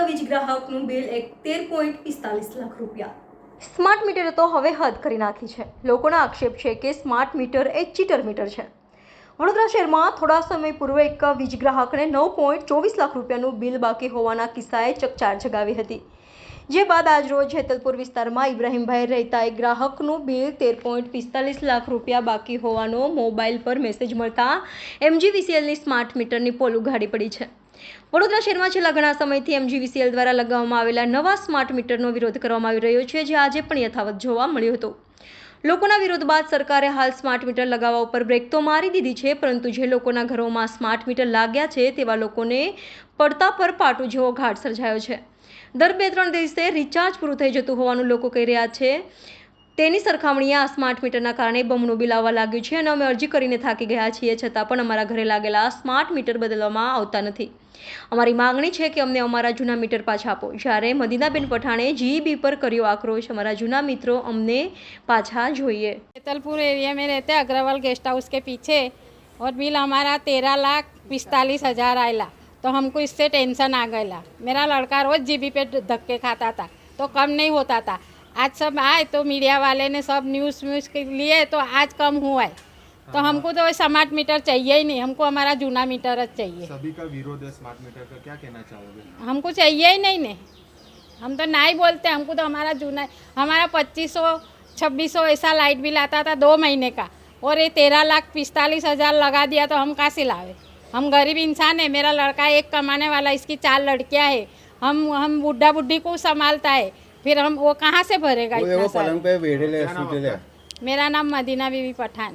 વીજ ગ્રાહકનું બિલ 13.45 લાખ રૂપિયા। સ્માર્ટ મીટરે તો હવે હદ કરી નાખી છે। લોકોના આક્ષેપ છે કે સ્માર્ટ મીટર એ ચીટર મીટર છે। વડોદરા શહેરમાં થોડા સમય પૂર્વે એક વીજ ગ્રાહકને 9.24 લાખ રૂપિયાનું બિલ બાકી હોવાના કિસ્સાએ ચકચાર જગાવી હતી। જે બાદ આજરોજ જેતલપુર વિસ્તારમાં ઇબ્રાહીમભાઈ રહેતા એક ગ્રાહકનું બિલ 13.45 લાખ રૂપિયા બાકી હોવાનો મોબાઈલ પર મેસેજ મળતા MGVCLની સ્માર્ટ મીટરની પોલ ઉઘાડી પડી છે। વડોદરા શહેરમાં છેલ્લા ઘણા સમયથી MGVCL દ્વારા લગાવવામાં આવેલા નવા સ્માર્ટ મીટરનો વિરોધ કરવામાં આવી રહ્યો છે, જે આજે પણ યથાવત જોવા મળ્યો હતો। લોકોના વિરોધ બાદ સરકારે હાલ સ્માર્ટ મીટર લગાવવા ઉપર બ્રેક તો મારી દીધી છે, પરંતુ જે લોકોના ઘરોમાં સ્માર્ટ મીટર લાગ્યા છે તેવા લોકોને પડતા પર પાટું જેવો ઘાટ સર્જાયો છે। દર 2-3 દિવસે રિચાર્જ પૂરું થઈ જતું હોવાનું લોકો કહી રહ્યા છે। તેની સરખામણીએ આ સ્માર્ટ મીટરના કારણે બમણું બિલ આવવા લાગ્યું છે અને અમે અરજી કરીને થાકી ગયા છીએ, છતાં પણ અમારા ઘરે લાગેલા સ્માર્ટ મીટર બદલવામાં આવતા નથી। અમારી માંગણી છે કે અમને અમારા જૂના મીટર પાછા આપો। જ્યારે મદીનાબેન પઠાણે GEB पर કર્યો આક્રોશ, અમારા જૂના મિત્રો અમને પાછા જોઈએ। जेतलपुर एरिया में रहते अग्रवाल गेस्ट हाउस के पीछे, और बिल हमारा 13,45,000 आयला, तो हमको इससे टेंशन आ गया। मेरा लड़का रोज जीबी पे धक्के खाता था तो कम नहीं होता था। आज सब आए तो मीडिया वाले ने सब न्यूज़ के लिए तो आज कम हुआ है। तो हमको तो स्मार्ट मीटर चाहिए ही नहीं, हमको हमारा जूना मीटर चाहिए। सभी का विरोध है स्मार्ट मीटर का, क्या कहना चाहोगे? हमको चाहिए ही नहीं ने, हम तो ना ही बोलते। हमको तो हमारा जूना, हमारा 2500-2600 ऐसा लाइट बिल आता था 2 महीने का, और ये 13,45,000 लगा दिया तो हम कहाँ से लावे? हम गरीब इंसान है। मेरा लड़का एक कमाने वाला, इसकी 4 लड़कियां है। हम बुढ़ा बुढ़ी को संभालता है, फिर हम वो कहाँ से भरेगा इतना सारा? मेरा नाम मदीना बीवी पठान।